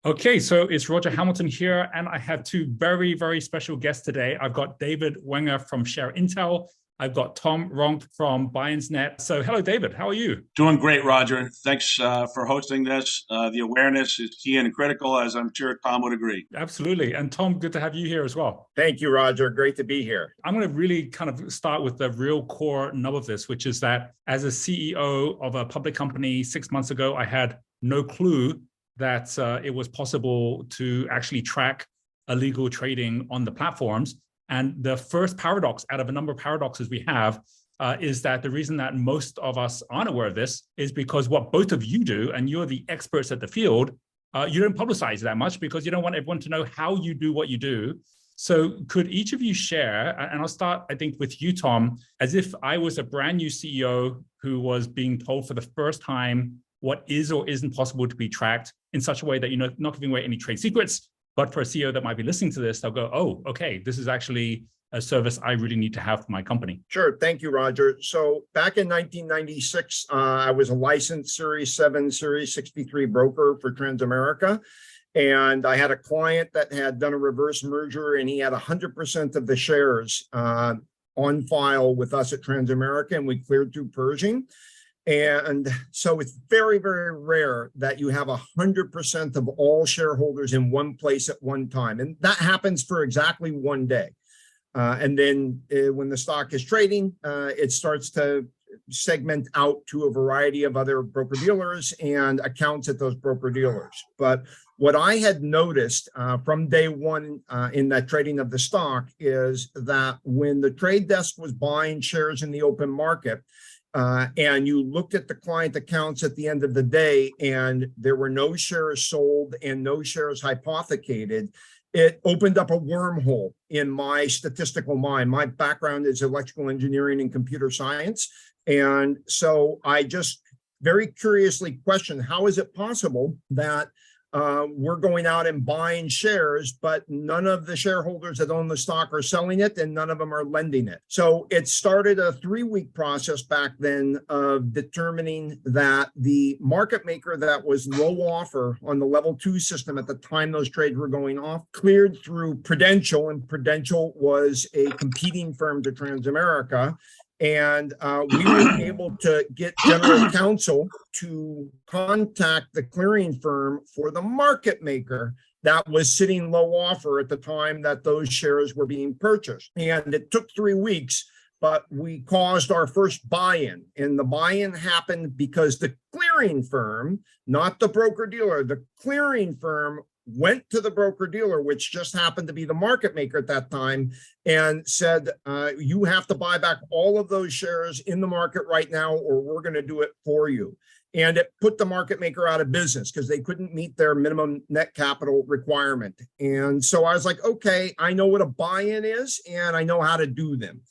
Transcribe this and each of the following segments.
Okay, so it's Roger Hamilton here, and I have two very, very special guests today. I've got David Wenger from ShareIntel. I've got Tom Ronk from BuyInsNet. So hello, David. How are you? Doing great, Roger. Thanks for hosting this. The awareness is key and critical, as I'm sure Tom would agree. Absolutely. And Tom, good to have you here as well. Thank you, Roger. Great to be here. I'm going to really kind of start with the real core nub of this, which is that as a CEO of a public company 6 months ago, I had no clue that it was possible to actually track illegal trading on the platforms. And the first paradox out of a number of paradoxes we have is that the reason that most of us aren't aware of this is because what both of you do, and you're the experts at the field, you don't publicize that much because you don't want everyone to know how you do what you do. So could each of you share, and I'll start, I think, with you, Tom, as if I was a brand new CEO who was being told for the first time what is or isn't possible to be tracked in such a way that you're not giving away any trade secrets. But for a CEO that might be listening to this, they'll go, oh, okay, this is actually a service I really need to have for my company. Sure. Thank you, Roger. So back in 1996, I was a licensed Series 7, Series 63 broker for Transamerica. And I had a client that had done a reverse merger, and he had 100% of the shares on file with us at Transamerica, and we cleared through purging. And so it's very, very rare that you have 100% of all shareholders in one place at one time. And that happens for exactly one day. And then when the stock is trading, it starts to segment out to a variety of other broker-dealers and accounts at those broker-dealers. But what I had noticed from day one in that trading of the stock is that when the trade desk was buying shares in the open market, and you looked at the client accounts at the end of the day, and there were no shares sold and no shares hypothecated, it opened up a wormhole in my statistical mind. My background is electrical engineering and computer science. And so I just very curiously questioned, how is it possible that we're going out and buying shares, but none of the shareholders that own the stock are selling it, and none of them are lending it? So it started a 3-week process back then of determining that the market maker that was low offer on the level 2 system at the time those trades were going off cleared through Prudential, and Prudential was a competing firm to Transamerica. And we were able to get general counsel to contact the clearing firm for the market maker that was sitting low offer at the time that those shares were being purchased. And it took 3 weeks, but we caused our first buy-in. And the buy-in happened because the clearing firm, not the broker-dealer, the clearing firm went to the broker-dealer, which just happened to be the market maker at that time, and said, you have to buy back all of those shares in the market right now, or we're going to do it for you. And it put the market maker out of business because they couldn't meet their minimum net capital requirement. And so I was like, okay, I know what a buy-in is, and I know how to do them.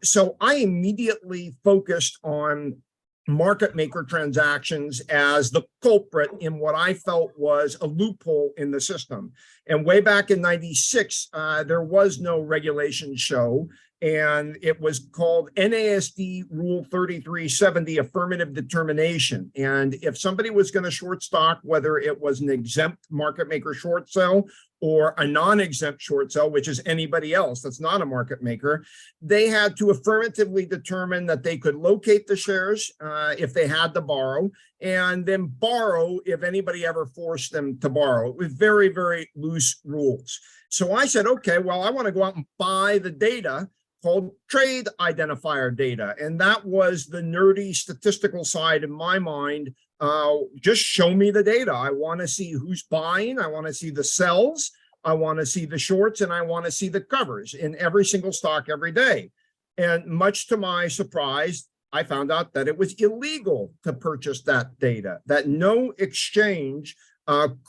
So I immediately focused on market maker transactions as the culprit in what I felt was a loophole in the system. And way back in 96, there was no regulation show, and it was called NASD Rule 3370, affirmative determination. And if somebody was going to short stock, whether it was an exempt market maker short sell or a non-exempt short sell, which is anybody else that's not a market maker, they had to affirmatively determine that they could locate the shares if they had to borrow, and then borrow if anybody ever forced them to borrow, with very, very loose rules. So I said, okay, well, I want to go out and buy the data called trade identifier data. And that was the nerdy statistical side in my mind. Just show me the data. I want to see who's buying. I want to see the sells. I want to see the shorts, and I want to see the covers in every single stock every day. And much to my surprise, I found out that it was illegal to purchase that data, that no exchange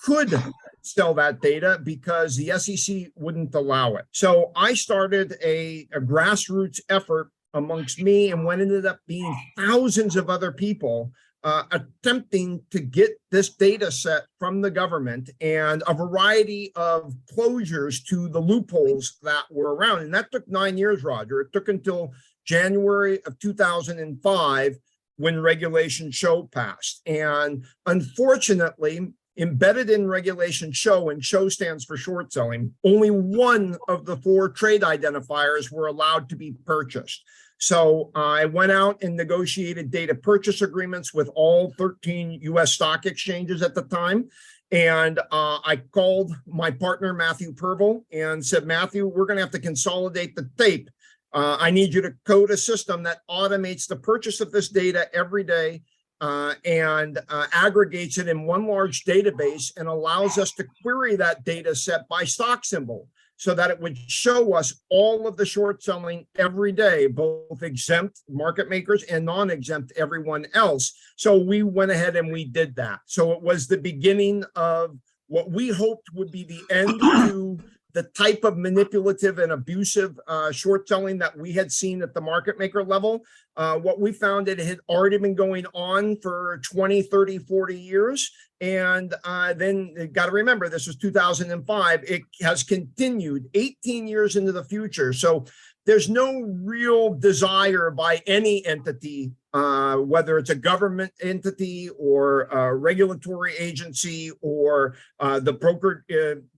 could sell that data because the SEC wouldn't allow it. So I started a grassroots effort amongst me and what ended up being thousands of other people attempting to get this data set from the government, and a variety of closures to the loopholes that were around. And that took 9 years, Roger. It took until January of 2005 when Regulation Show passed. And unfortunately, embedded in regulation SHOW, and SHOW stands for short selling, only one of the 4 trade identifiers were allowed to be purchased. So I went out and negotiated data purchase agreements with all 13 US stock exchanges at the time. And I called my partner, Matthew Purvel, and said, Matthew, we're going to have to consolidate the tape. I need you to code a system that automates the purchase of this data every day and aggregates it in one large database and allows us to query that data set by stock symbol so that it would show us all of the short selling every day, both exempt market makers and non-exempt everyone else. So we went ahead and we did that. So it was the beginning of what we hoped would be the end to the type of manipulative and abusive short selling that we had seen at the market maker level. What we found, it had already been going on for 20, 30, 40 years. And then you got to remember, this was 2005. It has continued 18 years into the future. So there's no real desire by any entity, whether it's a government entity or a regulatory agency or the broker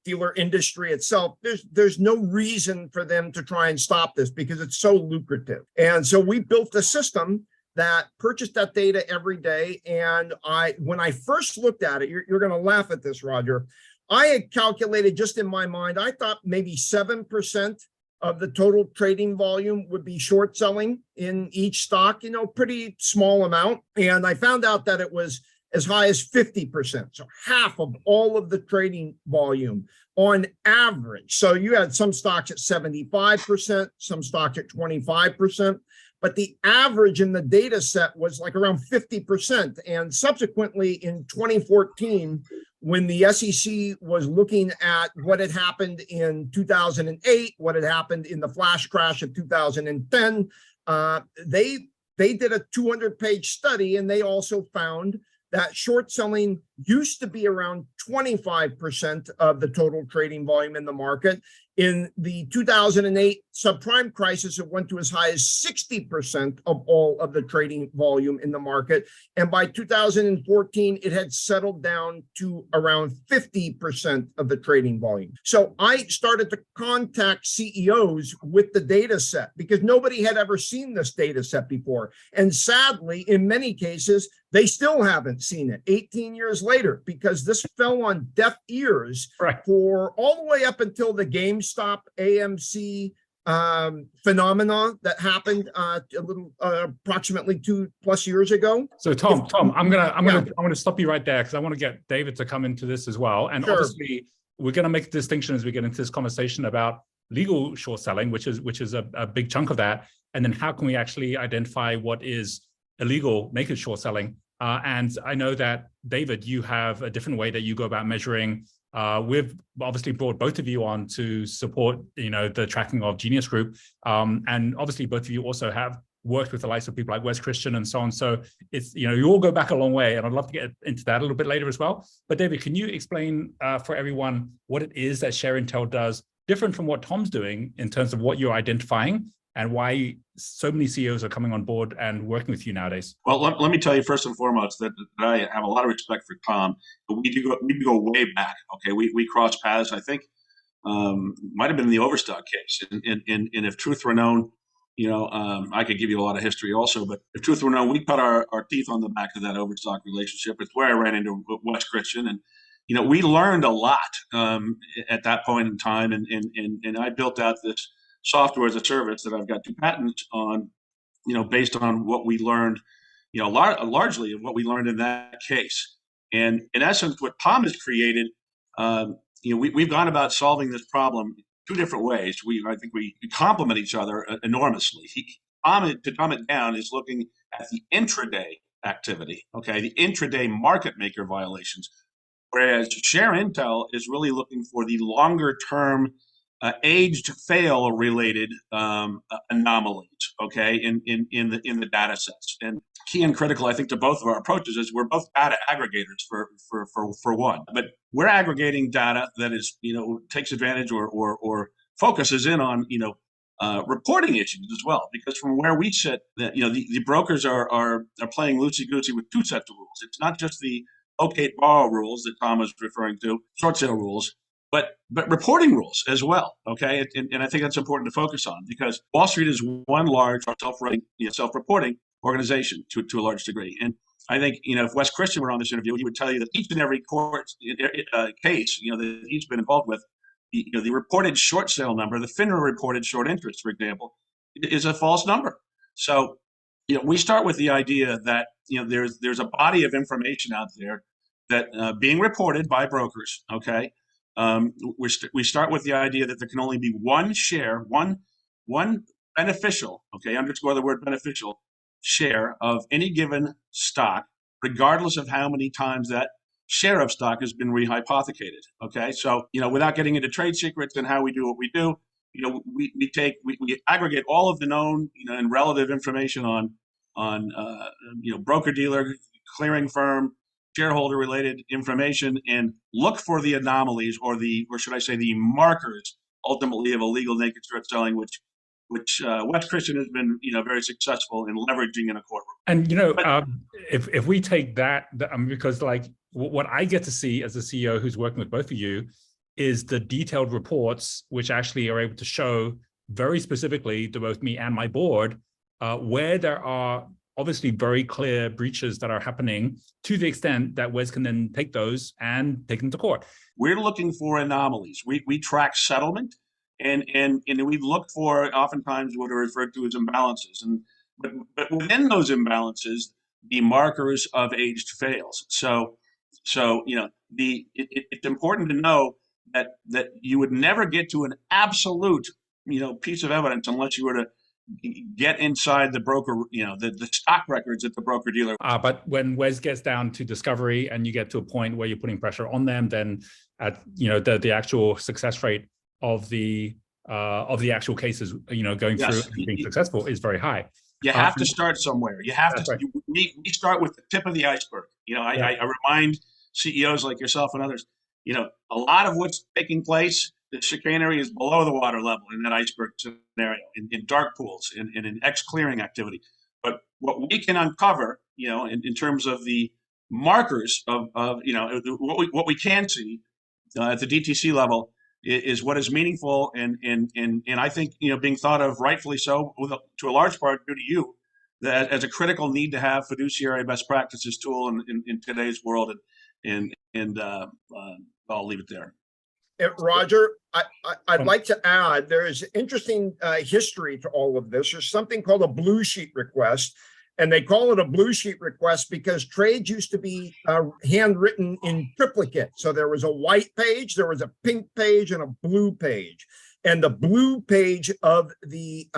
dealer industry itself. There's no reason for them to try and stop this because it's so lucrative. And so we built a system that purchased that data every day. And when I first looked at it, you're going to laugh at this, Roger. I had calculated just in my mind, I thought maybe 7% of the total trading volume would be short selling in each stock, pretty small amount. And I found out that it was as high as 50%. So half of all of the trading volume on average. So you had some stocks at 75%, some stocks at 25%. But the average in the data set was like around 50%. And subsequently in 2014, when the SEC was looking at what had happened in 2008, what had happened in the flash crash of 2010, they did a 200-page study, and they also found that short selling used to be around 25% of the total trading volume in the market. In the 2008 subprime crisis, it went to as high as 60% of all of the trading volume in the market. And by 2014, it had settled down to around 50% of the trading volume. So I started to contact CEOs with the data set because nobody had ever seen this data set before. And sadly, in many cases, they still haven't seen it 18 years later because this fell on deaf ears for all the way up until the GameStop AMC phenomena that happened a little approximately 2+ years ago. So Tom, I'm gonna stop you right there because I want to get David to come into this as well. And obviously, we're going to make a distinction as we get into this conversation about legal short selling, which is a big chunk of that, and then how can we actually identify what is illegal naked short selling. And I know that, David, you have a different way that you go about measuring. We've obviously brought both of you on to support, the tracking of Genius Group. And obviously both of you also have worked with the likes of people like Wes Christian and so on. So it's, you all go back a long way, and I'd love to get into that a little bit later as well. But David, can you explain for everyone what it is that ShareIntel does different from what Tom's doing in terms of what you're identifying and why so many CEOs are coming on board and working with you nowadays? Well, let me tell you first and foremost that I have a lot of respect for Tom. But we do go way back. Okay, we crossed paths. I think might have been in the Overstock case. And if truth were known, I could give you a lot of history also. But if truth were known, we cut our teeth on the back of that Overstock relationship. It's where I ran into Wes Christian, and we learned a lot at that point in time. And I built out this software as a service that I've got 2 patents on, based on what we learned, largely of what we learned in that case. And in essence, what Tom has created, we've gone about solving this problem 2 different ways. I think we complement each other enormously. To dumb it down, is looking at the intraday activity, okay, the intraday market maker violations, whereas ShareIntel is really looking for the longer term aged fail related anomalies, okay, in the data sets. And key and critical, I think, to both of our approaches is we're both data aggregators for one, but we're aggregating data that is, takes advantage or focuses in on, reporting issues as well, because from where we sit, the brokers are playing loosey-goosey with 2 sets of rules. It's not just the locate borrow rules that Tom was referring to, short sale rules, but reporting rules as well. Okay, and I think that's important to focus on, because Wall Street is one large self-reporting organization to a large degree. And I think, if Wes Christian were on this interview, he would tell you that each and every court case, that he's been involved with, the reported short sale number, the FINRA reported short interest, for example, is a false number. So, we start with the idea that, there's a body of information out there that being reported by brokers. Okay. We start with the idea that there can only be one share, one beneficial, okay, underscore the word beneficial, share of any given stock, regardless of how many times that share of stock has been rehypothecated. Okay, so without getting into trade secrets and how we do what we do, we aggregate all of the known and relative information on broker dealer, clearing firm, shareholder related information, and look for the anomalies, or should I say the markers, ultimately, of illegal naked short selling, which Wes Christian has been very successful in leveraging in a courtroom. And if we take that, because like what I get to see as a CEO who's working with both of you is the detailed reports, which actually are able to show very specifically to both me and my board where there are obviously very clear breaches that are happening, to the extent that Wes can then take those and take them to court. We're looking for anomalies. We track settlement, and we look for oftentimes what are referred to as imbalances. But within those imbalances, the markers of aged fails. So it's important to know that you would never get to an absolute piece of evidence unless you were to get inside the broker, the stock records at the broker dealer. But when Wes gets down to discovery and you get to a point where you're putting pressure on them, then at the actual success rate of the actual cases, going through and being successful is very high. You have to start somewhere. You have to. Right. We start with the tip of the iceberg. I remind CEOs like yourself and others, a lot of what's taking place, the chicanery is below the water level in that iceberg scenario, in dark pools, in ex-clearing activity. But what we can uncover, in terms of the markers of what we can see at the DTC level is what is meaningful, and I think being thought of rightfully so, to a large part due to you, that as a critical need to have fiduciary best practices tool in today's world, and I'll leave it there. Roger, I'd like to add, there is interesting history to all of this. There's something called a blue sheet request, and they call it a blue sheet request because trades used to be handwritten in triplicate. So there was a white page, there was a pink page, and a blue page. And the blue page of the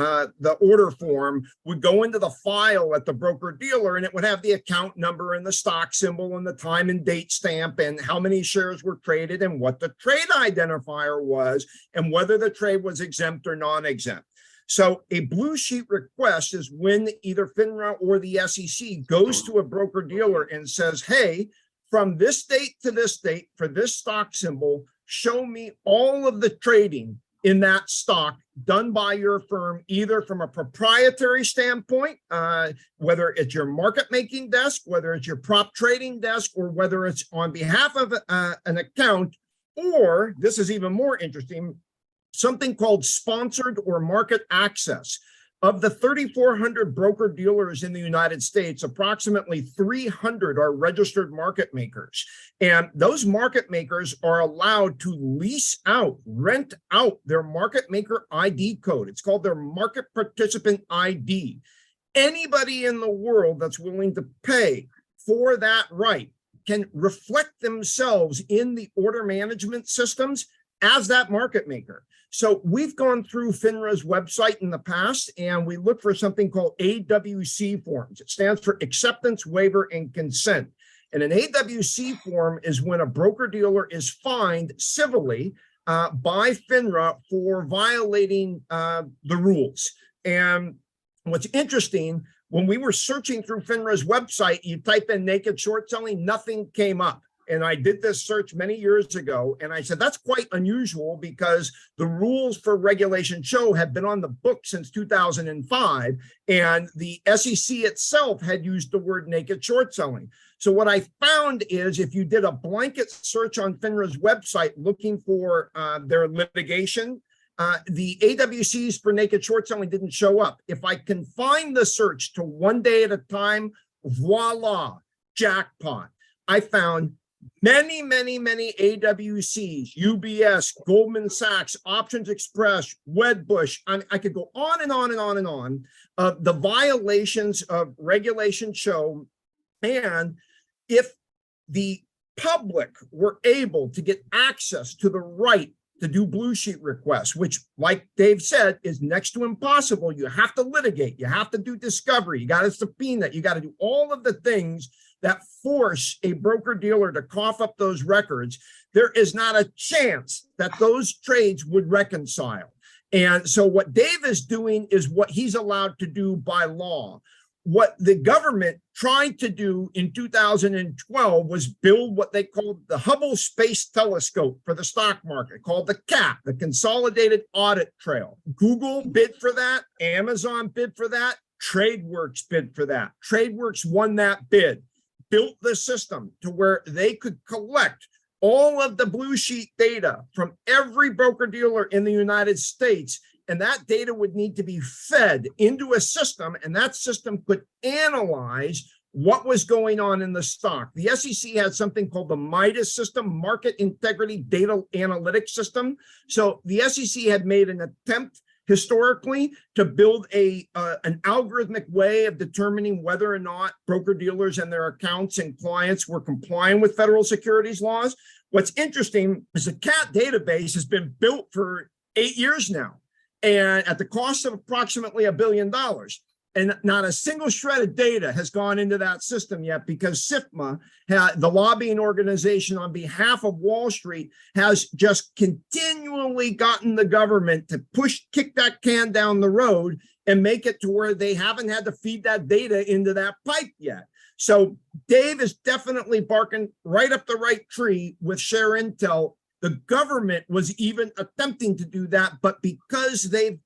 order form would go into the file at the broker dealer, and it would have the account number and the stock symbol and the time and date stamp and how many shares were traded and what the trade identifier was and whether the trade was exempt or non-exempt. So a blue sheet request is when either FINRA or the SEC goes to a broker dealer and says, hey, from this date to this date for this stock symbol, show me all of the trading in that stock done by your firm, either from a proprietary standpoint, whether it's your market making desk, whether it's your prop trading desk, or whether it's on behalf of an account, or this is even more interesting, something called sponsored or market access. Of the 3,400 broker dealers in the United States, approximately 300 are registered market makers. And those market makers are allowed to lease out, rent out their market maker ID code. It's called their market participant ID. Anybody in the world that's willing to pay for that right can reflect themselves in the order management systems as that market maker. So we've gone through FINRA's website in the past, and we look for something called AWC forms. It stands for acceptance, waiver, and consent. And an AWC form is when a broker-dealer is fined civilly by FINRA for violating the rules. And what's interesting, when we were searching through FINRA's website, you type in naked short selling, nothing came up. And I did this search many years ago, and I said, that's quite unusual because the rules for Regulation Show have been on the book since 2005, and the SEC itself had used the word naked short selling. So what I found is if you did a blanket search on FINRA's website looking for their litigation, the AWCs for naked short selling didn't show up. If I confine the search to 1 day at a time, voila, jackpot. I found many, many, many AWCs, UBS, Goldman Sachs, Options Express, Wedbush. I could go on and on and on and on. The violations of regulation show, and if the public were able to get access to the right to do blue sheet requests, which, like Dave said, is next to impossible. You have to litigate, you have to do discovery, you got to subpoena, you got to do all of the things that force a broker dealer to cough up those records. There is not a chance that those trades would reconcile. And so what Dave is doing is what he's allowed to do by law. What the government tried to do in 2012 was build what they called the Hubble Space Telescope for the stock market, called the CAT, the Consolidated Audit Trail. Google bid for that. Amazon bid for that. TradeWorks bid for that. TradeWorks won that bid, built the system to where they could collect all of the blue sheet data from every broker dealer in the United States. And that data would need to be fed into a system, and that system could analyze what was going on in the stock. The SEC had something called the MIDAS system, Market Integrity Data Analytics System. So the SEC had made an attempt historically to build an algorithmic way of determining whether or not broker dealers and their accounts and clients were complying with federal securities laws. What's interesting is the CAT database has been built for 8 years now, and at the cost of approximately $1 billion. And not a single shred of data has gone into that system yet, because SIFMA, the lobbying organization on behalf of Wall Street, has just continually gotten the government to kick that can down the road and make it to where they haven't had to feed that data into that pipe yet. So Dave is definitely barking right up the right tree with ShareIntel. The government was even attempting to do that, but because they've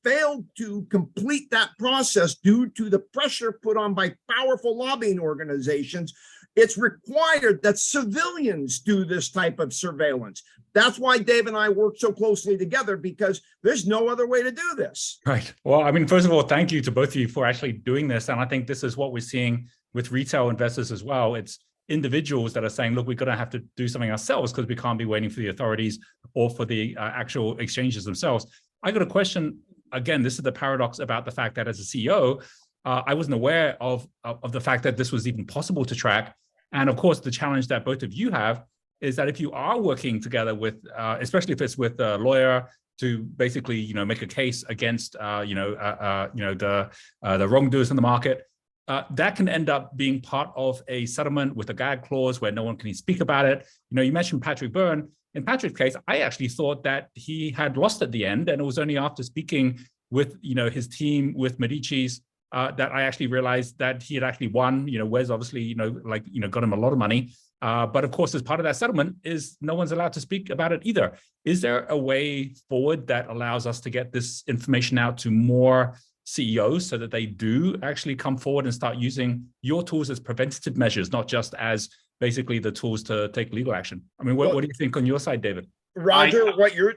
failed to complete that process due to the pressure put on by powerful lobbying organizations, it's required that civilians do this type of surveillance. That's why Dave and I work so closely together, because there's no other way to do this. Right. Well, I mean, first of all, thank you to both of you for actually doing this. And I think this is what we're seeing with retail investors as well. It's individuals that are saying, look, we're going to have to do something ourselves because we can't be waiting for the authorities or for the actual exchanges themselves. I got a question. Again, this is the paradox about the fact that as a CEO, I wasn't aware of the fact that this was even possible to track. And of course, the challenge that both of you have is that if you are working together with, especially if it's with a lawyer to basically, make a case against, the wrongdoers in the market, that can end up being part of a settlement with a gag clause where no one can speak about it. You mentioned Patrick Byrne. In Patrick's case, I actually thought that he had lost at the end, and it was only after speaking with his team with Medici's that I actually realized that he had actually won. Wes obviously got him a lot of money, but of course, as part of that settlement, is no one's allowed to speak about it either. Is there a way forward that allows us to get this information out to more CEOs so that they do actually come forward and start using your tools as preventative measures, not just as basically the tools to take legal action? I mean, what do you think on your side, David? Roger,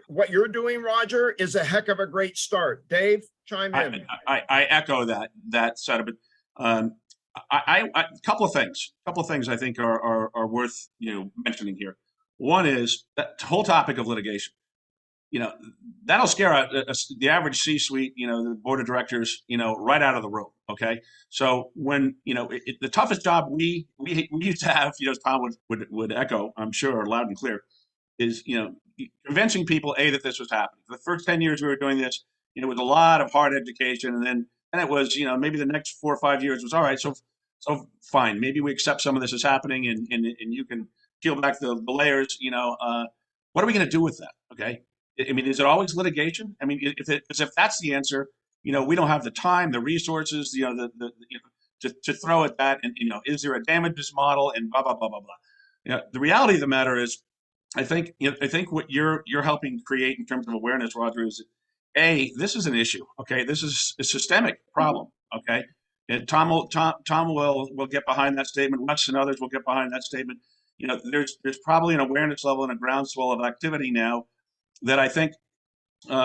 what you're doing, Roger, is a heck of a great start. Dave, chime in. I echo that sentiment. A couple of things I think are worth mentioning here. One is that whole topic of litigation. That'll scare out the average C-suite, the board of directors, right out of the room. Okay. So when, the toughest job we used to have, as Tom would echo, I'm sure, loud and clear, is, convincing people, that this was happening. For the first 10 years we were doing this, with a lot of hard education. And it was, maybe the next 4 or 5 years was all right. So fine. Maybe we accept some of this is happening and you can peel back the layers, what are we going to do with that? Okay. I mean, is it always litigation? I mean, if that's the answer, we don't have the time, the resources, to throw at that. And is there a damages model and blah blah blah blah blah. The reality of the matter is, I think what you're helping create in terms of awareness, Roger, is this is an issue. Okay, this is a systemic problem. Okay, And Tom will get behind that statement. Wes and others will get behind that statement. There's probably an awareness level and a groundswell of activity now that I think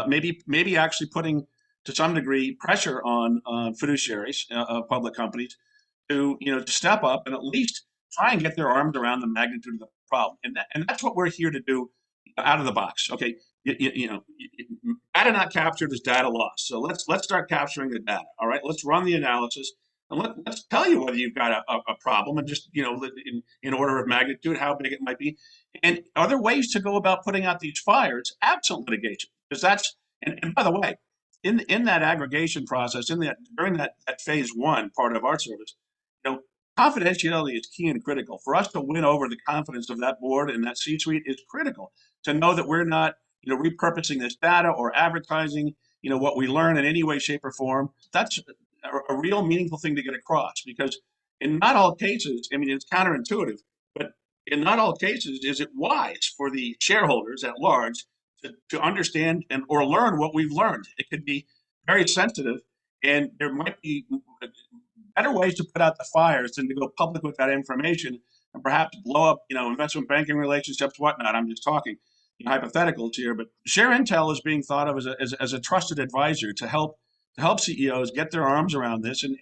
maybe actually putting to some degree pressure on fiduciaries of public companies to step up and at least try and get their arms around the magnitude of the problem. And that's what we're here to do out of the box. Okay, data not captured is data lost. So let's start capturing the data. All right, let's run the analysis. And let's tell you whether you've got a problem, and just in order of magnitude, how big it might be, and other ways to go about putting out these fires absent litigation. Because that's and by the way, in that aggregation process, during that phase one part of our service, confidentiality is key and critical. For us to win over the confidence of that board and that C-suite is critical to know that we're not repurposing this data or advertising what we learn in any way, shape, or form. That's a real meaningful thing to get across, because in not all cases, I mean, it's counterintuitive, but in not all cases is it wise for the shareholders at large to understand or learn what we've learned. It could be very sensitive, and there might be better ways to put out the fires than to go public with that information and perhaps blow up, investment banking relationships, whatnot. I'm just talking hypotheticals here, but ShareIntel is being thought of as a trusted advisor to help CEOs get their arms around this and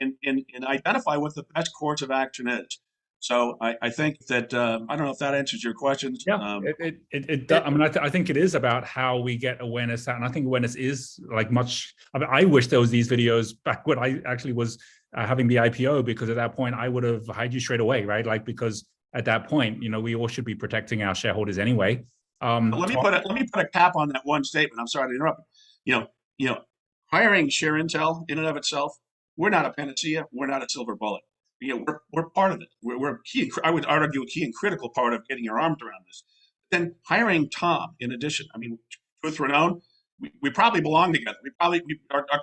identify what the best course of action is. So I think that I don't know if that answers your questions. Yeah, it does. I mean, I think it is about how we get awareness out, and I think awareness is like much. I mean, I wish there was these videos back when I actually was having the IPO, because at that point I would have hired you straight away, right? Like, because at that point, we all should be protecting our shareholders anyway. Let me put a cap on that one statement. I'm sorry to interrupt. Hiring ShareIntel in and of itself, we're not a panacea. We're not a silver bullet. We're part of it. We're a key. I would argue a key and critical part of getting your arms around this. Then hiring Tom, in addition, I mean, truth be known, we probably belong together. Our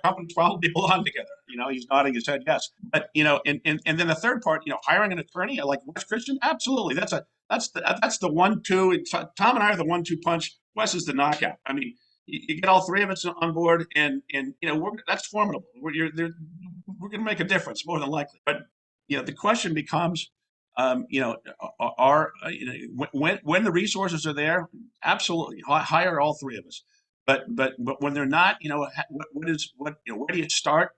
companies probably belong together. He's nodding his head yes. But and then the third part, hiring an attorney like Wes Christian, absolutely. That's the 1-2. Tom and I are the 1-2 punch. Wes is the knockout. I mean, you get all three of us on board, and that's formidable. We're going to make a difference more than likely. But the question becomes, when the resources are there, absolutely hire all three of us. But when they're not, where do you start?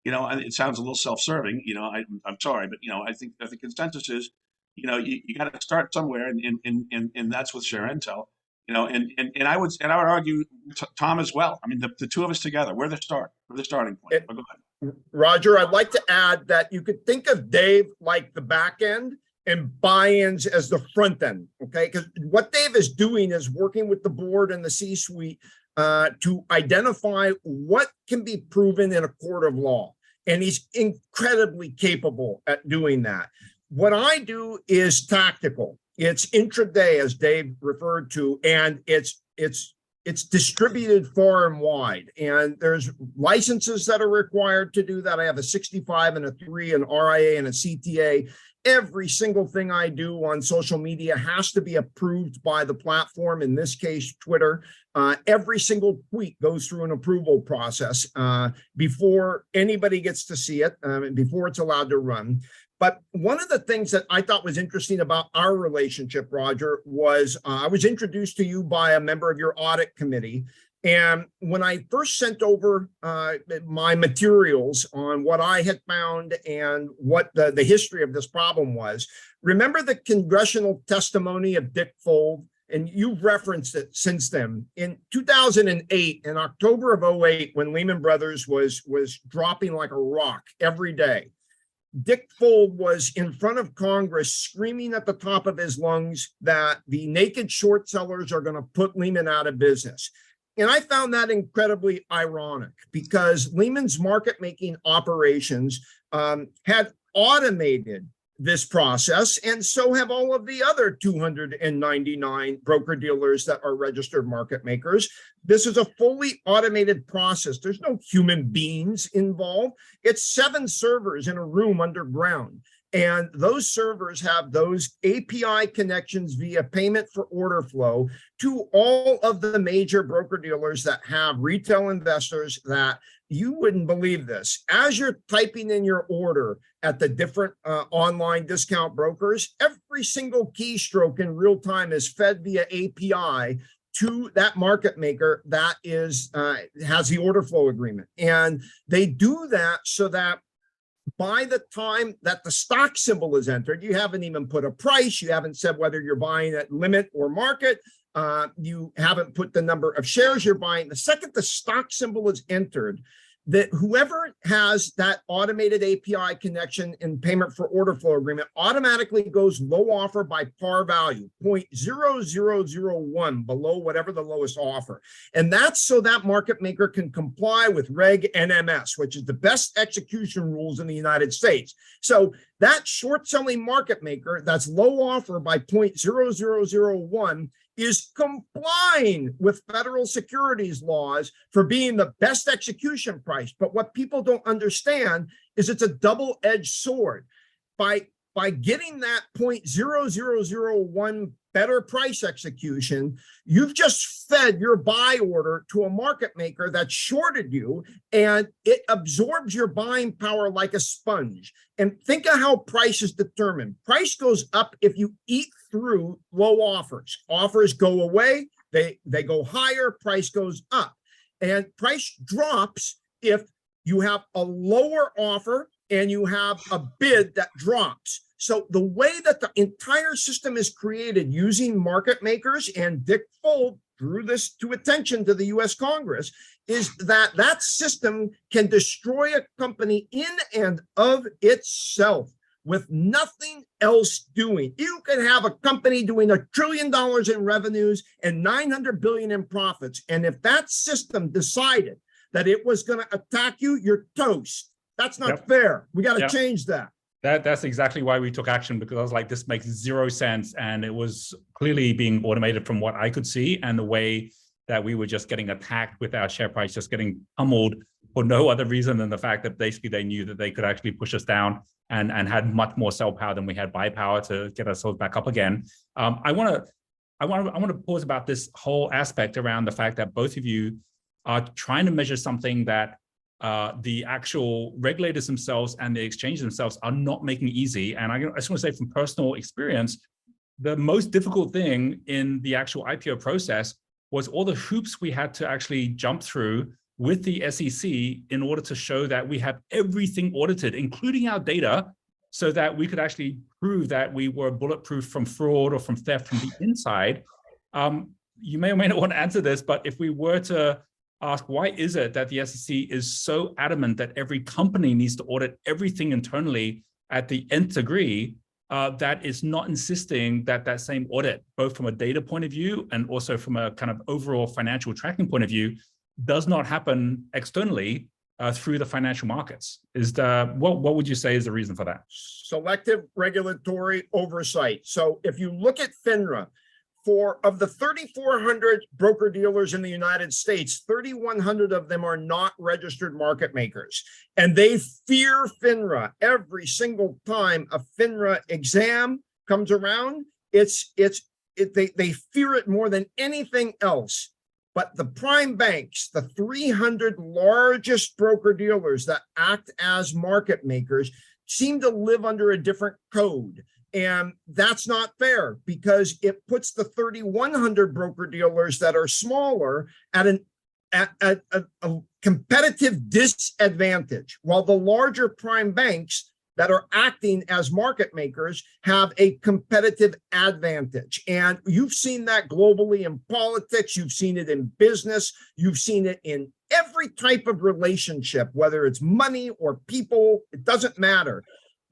It sounds a little self-serving. I'm sorry, but I think the consensus is, you got to start somewhere, and that's with ShareIntel. And I would argue Tom as well. I mean, the two of us together, we're the starting point. Go ahead. Roger, I'd like to add that you could think of Dave like the back end and buy-ins as the front end. Okay, because what Dave is doing is working with the board and the C-suite to identify what can be proven in a court of law, and he's incredibly capable at doing that. What I do is tactical. It's intraday, as Dave referred to, and it's distributed far and wide. And there's licenses that are required to do that. I have a 65 and a 3, an RIA and a CTA. Every single thing I do on social media has to be approved by the platform, in this case, Twitter. Every single tweet goes through an approval process before anybody gets to see it, before it's allowed to run. But one of the things that I thought was interesting about our relationship, Roger, was I was introduced to you by a member of your audit committee. And when I first sent over my materials on what I had found and what the history of this problem was, remember the congressional testimony of Dick Fuld? And you've referenced it since then. In 2008, in October of 2008, when Lehman Brothers was dropping like a rock every day, Dick Fuld was in front of Congress screaming at the top of his lungs that the naked short sellers are going to put Lehman out of business. And I found that incredibly ironic, because Lehman's market-making operations had automated this process, and so have all of the other 299 broker-dealers that are registered market makers. This is a fully automated process. There's no human beings involved. It's 7 servers in a room underground. And those servers have those API connections via payment for order flow to all of the major broker dealers that have retail investors that you wouldn't believe this. As you're typing in your order at the different online discount brokers, every single keystroke in real time is fed via API to that market maker that is has the order flow agreement. And they do that so that by the time that the stock symbol is entered, you haven't even put a price, you haven't said whether you're buying at limit or market, you haven't put the number of shares you're buying. The second the stock symbol is entered, that whoever has that automated API connection and payment for order flow agreement automatically goes low offer by par value, 0.0001 below whatever the lowest offer. And that's so that market maker can comply with Reg NMS, which is the best execution rules in the United States. So that short selling market maker that's low offer by 0.0001 is complying with federal securities laws for being the best execution price. But what people don't understand is it's a double-edged sword. By getting that 0.0001 better price execution, you've just fed your buy order to a market maker that shorted you, and it absorbs your buying power like a sponge. And think of how price is determined. Price goes up if you eat through low offers. Offers go away, they go higher, price goes up. And price drops if you have a lower offer and you have a bid that drops. So the way that the entire system is created using market makers, and Dick Fuld drew this to attention to the US Congress, is that that system can destroy a company in and of itself with nothing else doing. You can have a company doing $1 trillion in revenues and 900 billion in profits. And if that system decided that it was going to attack you, you're toast. That's not fair. We got to change that. That's exactly why we took action, because I was like, this makes zero sense. And it was clearly being automated from what I could see, and the way that we were just getting attacked with our share price, just getting pummeled for no other reason than the fact that basically they knew that they could actually push us down and had much more sell power than we had buy power to get ourselves back up again. I want to pause about this whole aspect around the fact that both of you are trying to measure something that the actual regulators themselves and the exchange themselves are not making easy. And I just want to say from personal experience, the most difficult thing in the actual IPO process was all the hoops we had to actually jump through with the SEC in order to show that we have everything audited, including our data, so that we could actually prove that we were bulletproof from fraud or from theft from the inside. You may or may not want to answer this, but if we were to ask, why is it that the SEC is so adamant that every company needs to audit everything internally at the nth degree, that is not insisting that that same audit, both from a data point of view and also from a kind of overall financial tracking point of view, does not happen externally through the financial markets? What would you say is the reason for that? Selective regulatory oversight. So if you look at FINRA, of the 3,400 broker dealers in the United States, 3,100 of them are not registered market makers. And they fear FINRA every single time a FINRA exam comes around. They fear it more than anything else. But the prime banks, the 300 largest broker dealers that act as market makers, seem to live under a different code. And that's not fair, because it puts the 3,100 broker dealers that are smaller at a competitive disadvantage, while the larger prime banks that are acting as market makers have a competitive advantage. And you've seen that globally in politics, you've seen it in business, you've seen it in every type of relationship, whether it's money or people, it doesn't matter.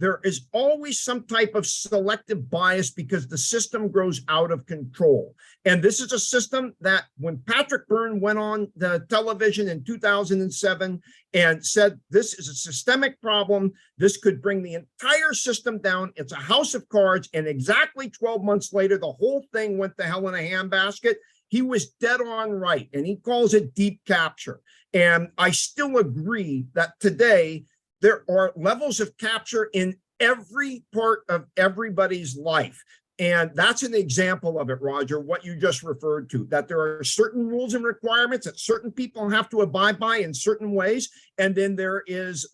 There is always some type of selective bias because the system grows out of control. And this is a system that when Patrick Byrne went on the television in 2007 and said, this is a systemic problem, this could bring the entire system down, it's a house of cards, and exactly 12 months later, the whole thing went to hell in a handbasket. He was dead on right, and he calls it deep capture. And I still agree that today, there are levels of capture in every part of everybody's life. And that's an example of it, Roger, what you just referred to, that there are certain rules and requirements that certain people have to abide by in certain ways. And then there is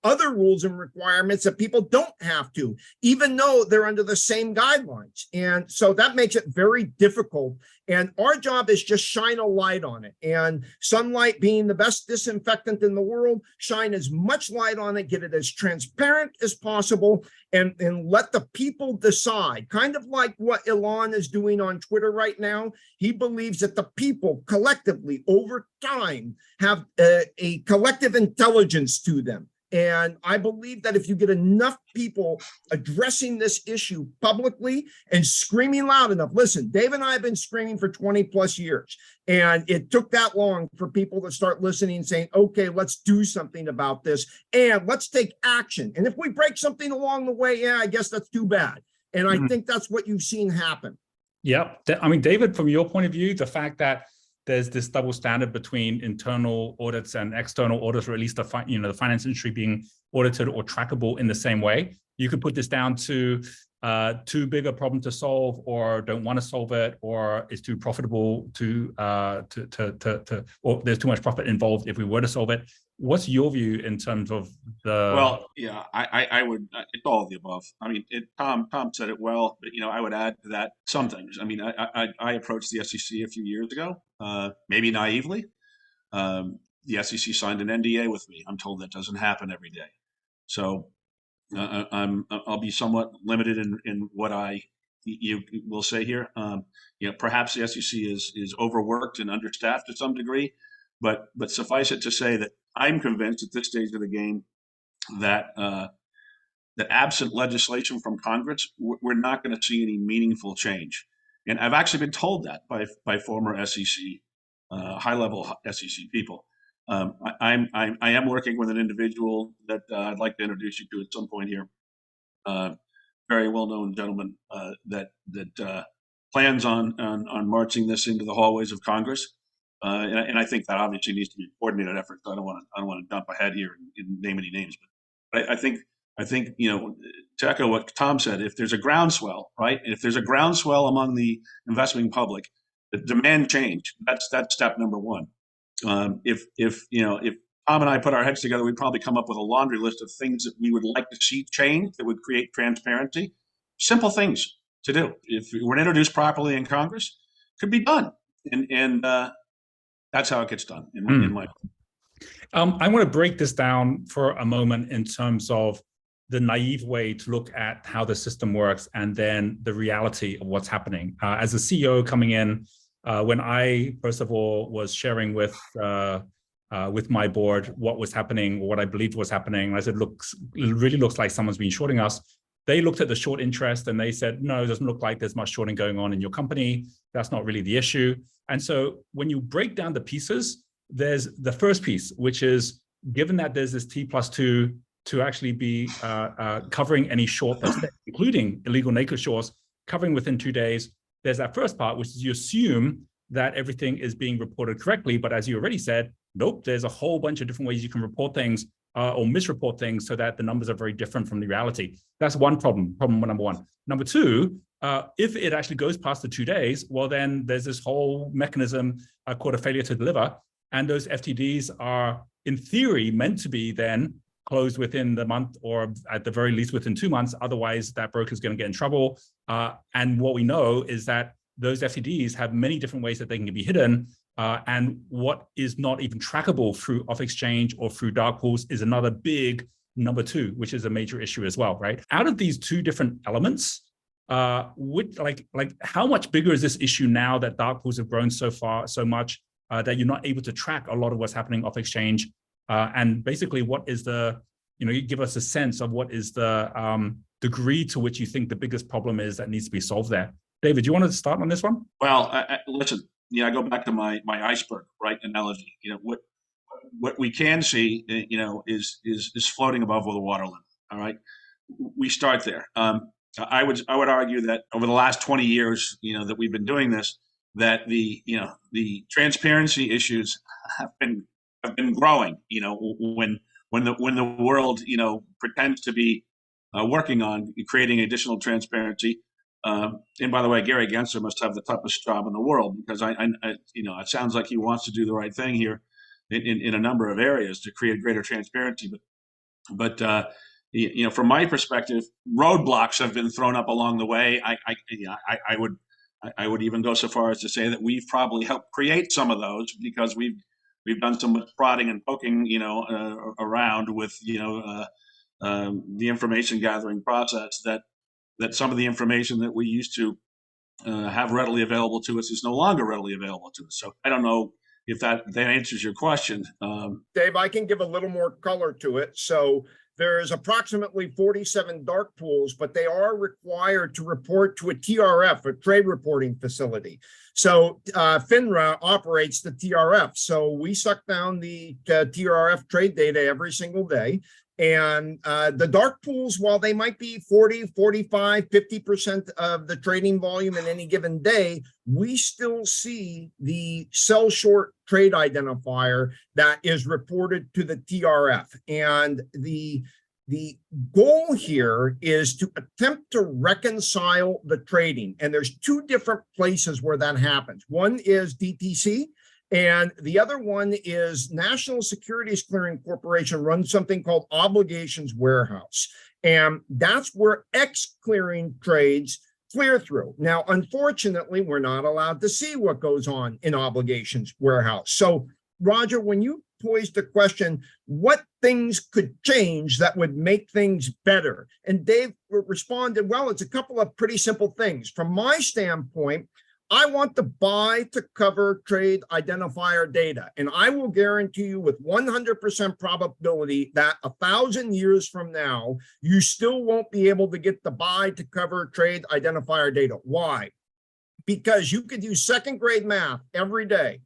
other rules and requirements that people don't have to, even though they're under the same guidelines. And so that makes it very difficult. And our job is just shine a light on it. And sunlight being the best disinfectant in the world, shine as much light on it, get it as transparent as possible, and let the people decide, kind of like what Elon is doing on Twitter right now. He believes that the people collectively over time have a collective intelligence to them. And I believe that if you get enough people addressing this issue publicly and screaming loud enough, listen, Dave and I have been screaming for 20 plus years, and it took that long for people to start listening and saying, okay, let's do something about this and let's take action. And if we break something along the way, yeah, I guess that's too bad. And I think that's what you've seen happen. Yeah. I mean, David, from your point of view, the fact that there's this double standard between internal audits and external audits, or at least the finance industry being audited or trackable in the same way. You could put this down to too big a problem to solve, or don't want to solve it, or it's too profitable or there's too much profit involved if we were to solve it. What's your view in terms of the? Well, yeah, I would. It's all of the above. I mean, Tom said it well, but I would add to that some things. I mean, I approached the SEC a few years ago, maybe naively. The SEC signed an NDA with me. I'm told that doesn't happen every day, so I'll be somewhat limited in what you will say here. Perhaps the SEC is overworked and understaffed to some degree, but suffice it to say that I'm convinced at this stage of the game that that absent legislation from Congress, we're not going to see any meaningful change. And I've actually been told that by former SEC, high-level SEC people. I am working with an individual that I'd like to introduce you to at some point here. Very well-known gentleman that plans on marching this into the hallways of Congress. And I think that obviously needs to be a coordinated effort. So I don't want to jump ahead here and name any names, but I think to echo what Tom said, if there's a groundswell, right? If there's a groundswell among the investing public, the demand change. That's step number one. If Tom and I put our heads together, we'd probably come up with a laundry list of things that we would like to see change that would create transparency. Simple things to do. If it were introduced properly in Congress, could be done. And that's how it gets done in my I want to break this down for a moment in terms of the naive way to look at how the system works and then the reality of what's happening. As a CEO coming in, when I, first of all, was sharing with my board what was happening, or what I believed was happening, I said, it really looks like someone's been shorting us. They looked at the short interest and they said, no, it doesn't look like there's much shorting going on in your company. That's not really the issue. And so when you break down the pieces, there's the first piece, which is, given that there's this T+2 to actually be covering any short that's there, including illegal naked shorts, covering within 2 days, there's that first part, which is you assume that everything is being reported correctly. But as you already said, nope, there's a whole bunch of different ways you can report things or misreport things so that the numbers are very different from the reality. That's one problem number one. Number two, if it actually goes past the 2 days, well, then there's this whole mechanism called a failure to deliver. And those FTDs are, in theory, meant to be then closed within the month, or at the very least within 2 months. Otherwise, that broker is going to get in trouble. And what we know is that those FTDs have many different ways that they can be hidden. And what is not even trackable through off exchange or through dark pools is another big number two, which is a major issue as well, right? Out of these two different elements, how much bigger is this issue now that dark pools have grown so much that you're not able to track a lot of what's happening off exchange? And basically, what is you give us a sense of what is the degree to which you think the biggest problem is that needs to be solved there. David, do you want to start on this one? Well, listen, I go back to my iceberg, right, analogy. What we can see, is floating above the water line. All right, we start there. I would argue that over the last 20 years, that we've been doing this, that the transparency issues have been growing. When the world pretends to be working on creating additional transparency. And by the way, Gary Gensler must have the toughest job in the world, because it sounds like he wants to do the right thing here in a number of areas to create greater transparency. But from my perspective, roadblocks have been thrown up along the way. I would even go so far as to say that we've probably helped create some of those, because we've done so much prodding and poking, around with the information gathering process that some of the information that we used to have readily available to us is no longer readily available to us. So I don't know if that answers your question. Dave, I can give a little more color to it. So there's approximately 47 dark pools, but they are required to report to a TRF, a trade reporting facility. So FINRA operates the TRF. So we suck down the TRF trade data every single day. And the dark pools, while they might be 40, 45, 50% of the trading volume in any given day, we still see the sell short trade identifier that is reported to the TRF. And the goal here is to attempt to reconcile the trading. And there's two different places where that happens. One is DTC. And the other one is National Securities Clearing Corporation runs something called Obligations Warehouse. And that's where X-clearing trades clear through. Now, unfortunately, we're not allowed to see what goes on in Obligations Warehouse. So, Roger, when you posed the question, what things could change that would make things better? And Dave responded, well, it's a couple of pretty simple things. From my standpoint, I want the buy to cover trade identifier data. And I will guarantee you with 100% probability that 1,000 years from now, you still won't be able to get the buy to cover trade identifier data. Why? Because you could use second grade math every day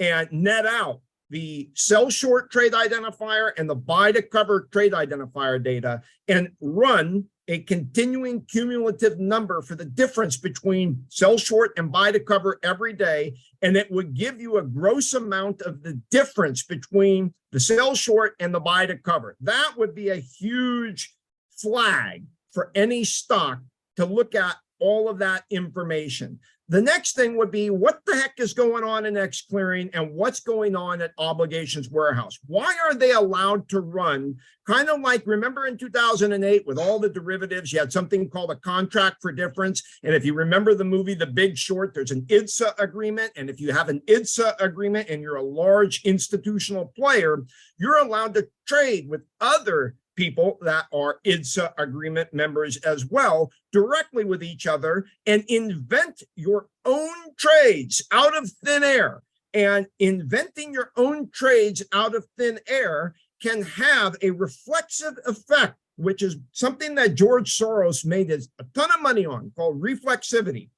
and net out the sell short trade identifier and the buy to cover trade identifier data and run a continuing cumulative number for the difference between sell short and buy to cover every day. And it would give you a gross amount of the difference between the sell short and the buy to cover. That would be a huge flag for any stock to look at all of that information. The next thing would be, what the heck is going on in X clearing and what's going on at Obligations Warehouse? Why are they allowed to run kind of like, remember in 2008 with all the derivatives, you had something called a contract for difference. And if you remember the movie The Big Short, there's an IDSA agreement. And if you have an IDSA agreement and you're a large institutional player, you're allowed to trade with other people that are IDSA agreement members as well, directly with each other, and invent your own trades out of thin air. And inventing your own trades out of thin air can have a reflexive effect, which is something that George Soros made a ton of money on, called reflexivity.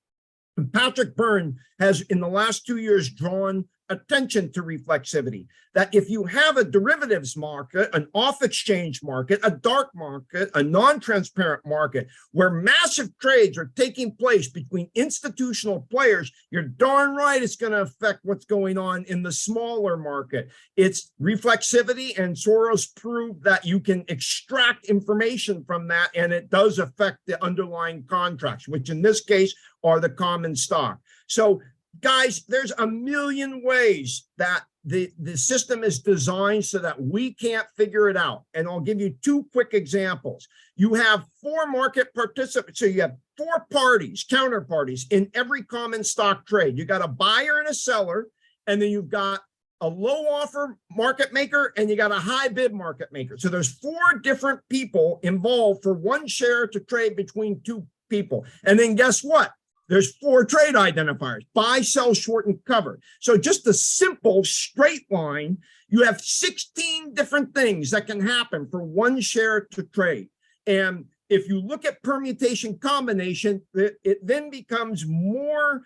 And Patrick Byrne has, in the last 2 years, drawn attention to reflexivity, that if you have a derivatives market, an off-exchange market, a dark market, a non-transparent market, where massive trades are taking place between institutional players, you're darn right it's going to affect what's going on in the smaller market. It's reflexivity, and Soros proved that you can extract information from that, and it does affect the underlying contracts, which in this case are the common stock. So guys, there's a million ways that the system is designed so that we can't figure it out. And I'll give you two quick examples. You have 4 market participants. So you have 4 parties, counterparties in every common stock trade. You got a buyer and a seller, and then you've got a low offer market maker, and you got a high bid market maker. So there's 4 different people involved for one share to trade between 2 people. And then guess what? There's 4 trade identifiers: buy, sell, short, and cover. So just a simple straight line, you have 16 different things that can happen for one share to trade. And if you look at permutation combination, it then becomes more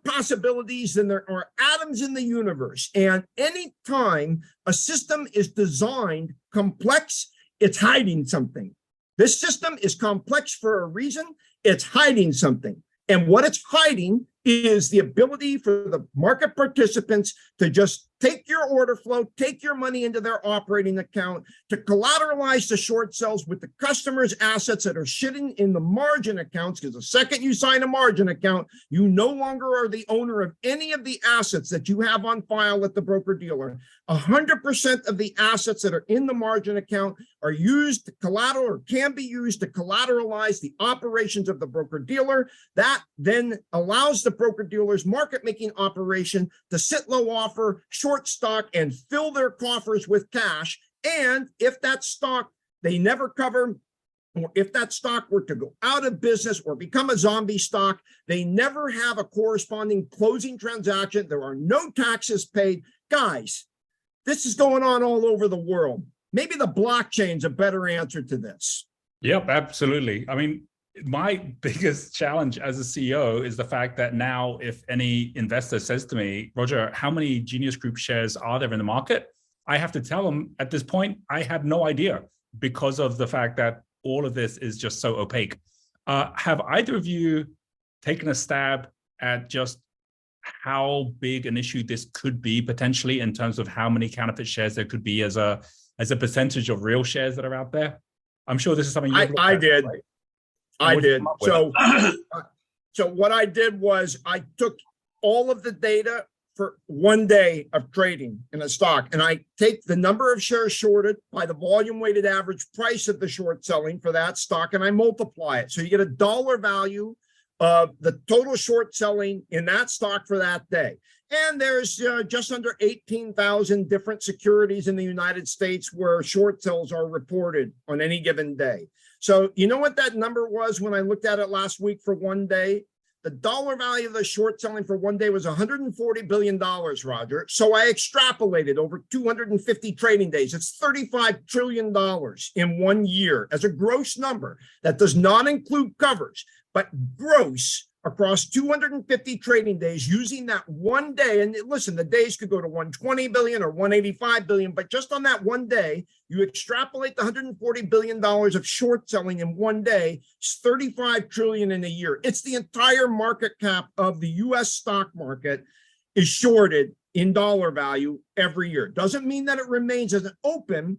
possibilities than there are atoms in the universe. And anytime a system is designed complex, it's hiding something. This system is complex for a reason. It's hiding something. And what it's hiding is the ability for the market participants to just take your order flow, take your money into their operating account, to collateralize the short sells with the customer's assets that are sitting in the margin accounts, because the second you sign a margin account, you no longer are the owner of any of the assets that you have on file at the broker-dealer. 100% of the assets that are in the margin account are used to collateral, or can be used to collateralize the operations of the broker-dealer. That then allows the broker-dealer's market-making operation to sit low, offer short stock, and fill their coffers with cash. And if that stock they never cover, or if that stock were to go out of business or become a zombie stock, they never have a corresponding closing transaction. There are no taxes paid. Guys, this is going on all over the world. Maybe the blockchain's a better answer to this. Yep, absolutely. I mean, my biggest challenge as a CEO is the fact that now if any investor says to me, Roger, how many Genius Group shares are there in the market? I have to tell them at this point, I have no idea, because of the fact that all of this is just so opaque. Have either of you taken a stab at just how big an issue this could be potentially in terms of how many counterfeit shares there could be as a percentage of real shares that are out there? I'm sure this is something I did. Right? I did. So what I did was I took all of the data for 1 day of trading in a stock, and I take the number of shares shorted by the volume weighted average price of the short selling for that stock, and I multiply it. So you get a dollar value of the total short selling in that stock for that day. And there's just under 18,000 different securities in the United States where short sells are reported on any given day. So you know what that number was when I looked at it last week for 1 day? The dollar value of the short selling for 1 day was $140 billion, Roger. So I extrapolated over 250 trading days. It's $35 trillion in 1 year as a gross number. That does not include covers, but gross across 250 trading days using that 1 day. And listen, the days could go to 120 billion or 185 billion, but just on that 1 day, you extrapolate the $140 billion of short selling in 1 day, it's 35 trillion in a year. It's the entire market cap of the US stock market is shorted in dollar value every year. Doesn't mean that it remains as an open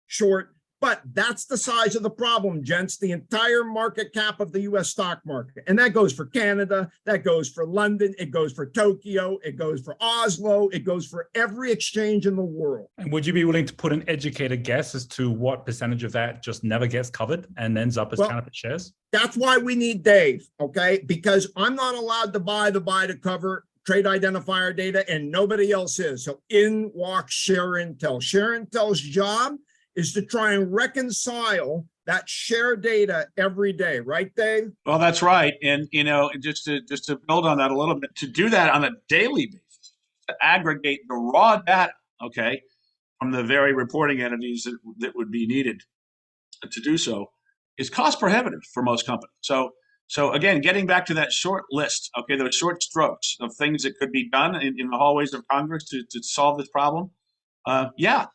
short, but that's the size of the problem, gents, the entire market cap of the US stock market. And that goes for Canada, that goes for London, it goes for Tokyo, it goes for Oslo, it goes for every exchange in the world. And would you be willing to put an educated guess as to what percentage of that just never gets covered and ends up as counterfeit shares? That's why we need Dave, okay? Because I'm not allowed to buy the buy to cover trade identifier data, and nobody else is. So in walks ShareIntel. ShareIntel's job is to try and reconcile that share data every day, right, Dave? Well, that's right. And, you know, just to build on that a little bit, to do that on a daily basis, to aggregate the raw data, okay, from the very reporting entities that would be needed to do so is cost prohibitive for most companies. So again, getting back to that short list, okay, those short strokes of things that could be done in the hallways of Congress to solve this problem. Yeah.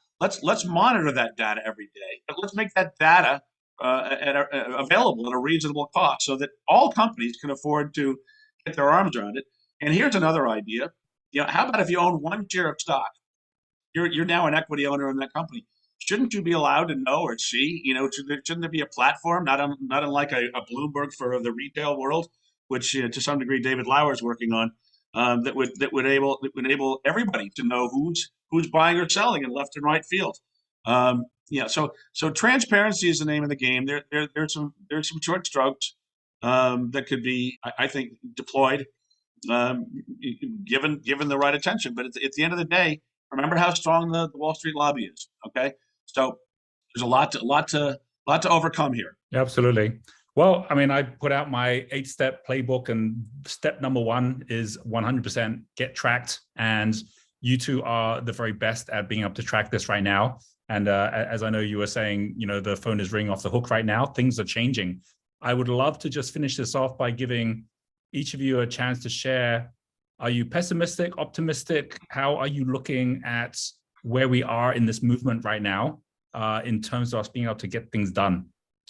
Let's monitor that data every day, but let's make that data available at a reasonable cost so that all companies can afford to get their arms around it. And here's another idea. You know, how about if you own 1 share of stock? You're now an equity owner in that company. Shouldn't you be allowed to know or see? You know, shouldn't there be a platform, not unlike a Bloomberg for the retail world, which to some degree David Lauer is working on, that would enable everybody to know who's buying or selling in left and right field. Yeah, so transparency is the name of the game. There's some short strokes that could be, I think, deployed given the right attention. But at the end of the day, remember how strong the Wall Street lobby is. Okay, so there's a lot to overcome here. Absolutely. Well, I mean, I put out my 8-step playbook, and step number 1 is 100% get tracked. And you two are the very best at being able to track this right now. And as I know you were saying, you know, the phone is ringing off the hook right now. Things are changing. I would love to just finish this off by giving each of you a chance to share. Are you pessimistic, optimistic? How are you looking at where we are in this movement right now in terms of us being able to get things done?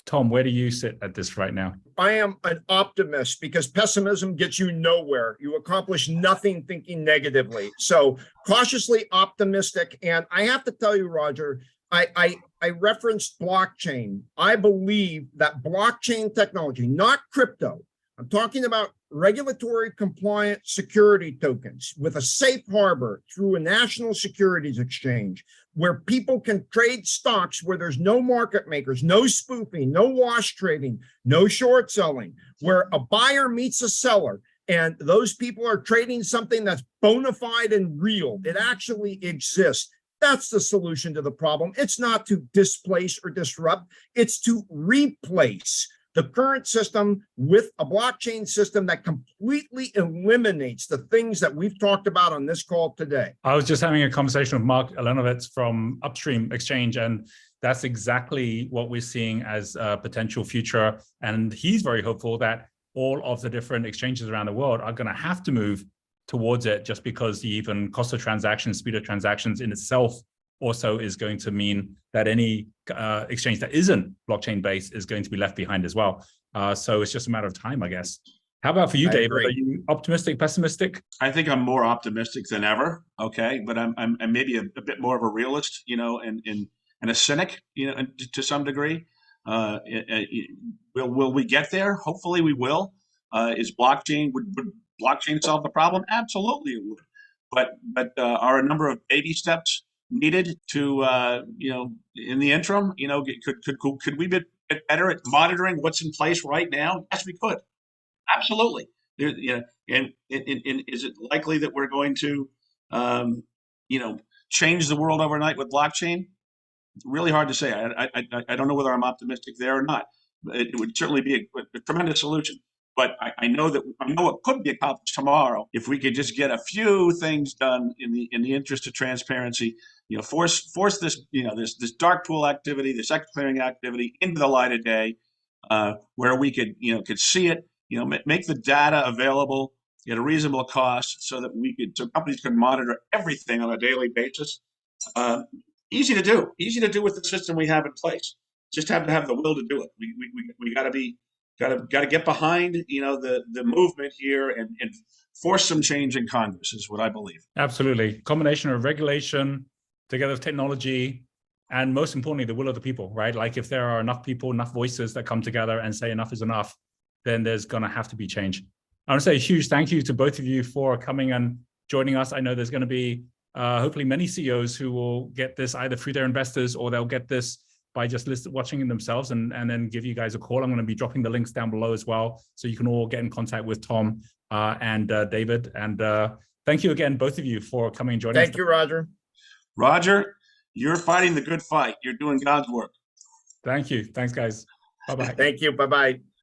Tom, where do you sit at this right now? I am an optimist because pessimism gets you nowhere. You accomplish nothing thinking negatively. So cautiously optimistic. And I have to tell you, Roger, I referenced blockchain. I believe that blockchain technology, not crypto, I'm talking about regulatory compliant security tokens with a safe harbor through a national securities exchange where people can trade stocks where there's no market makers, no spoofing, no wash trading, no short selling, where a buyer meets a seller and those people are trading something that's bona fide and real. It actually exists. That's the solution to the problem. It's not to displace or disrupt, it's to replace the current system with a blockchain system that completely eliminates the things that we've talked about on this call today. I was just having a conversation with Mark Elenovitz from Upstream Exchange, and that's exactly what we're seeing as a potential future. And he's very hopeful that all of the different exchanges around the world are going to have to move towards it, just because the even cost of transactions, speed of transactions in itself also is going to mean that any exchange that isn't blockchain-based is going to be left behind as well. So it's just a matter of time, I guess. How about for you, David? Are you optimistic, pessimistic? I think I'm more optimistic than ever. Okay, but I'm maybe a bit more of a realist, and a cynic, to some degree. Will we get there? Hopefully, we will. Is blockchain would blockchain solve the problem? Absolutely, it would. But are a number of baby steps needed to, in the interim, could we get better at monitoring what's in place right now? Yes, we could. Absolutely. And is it likely that we're going to, change the world overnight with blockchain? Really hard to say. I don't know whether I'm optimistic there or not. It would certainly be a tremendous solution. But I know it could be accomplished tomorrow if we could just get a few things done in the interest of transparency. Force this this dark pool activity, this X clearing activity into the light of day, where we could see it. Make the data available at a reasonable cost so that so companies could monitor everything on a daily basis. Easy to do with the system we have in place. Just have to have the will to do it. We got to get behind the movement here and force some change in Congress is what I believe. Absolutely. Combination of regulation together with technology, and most importantly, the will of the people, right? Like if there are enough people, enough voices that come together and say enough is enough, then there's going to have to be change. I want to say a huge thank you to both of you for coming and joining us. I know there's going to be hopefully many CEOs who will get this either through their investors or they'll get this by just watching it themselves and then give you guys a call. I'm going to be dropping the links down below as well, so you can all get in contact with Tom and David. And thank you again, both of you, for coming and joining us. Thank you, Roger. Roger, you're fighting the good fight. You're doing God's work. Thank you. Thanks, guys. Bye-bye. Thank you. Bye-bye.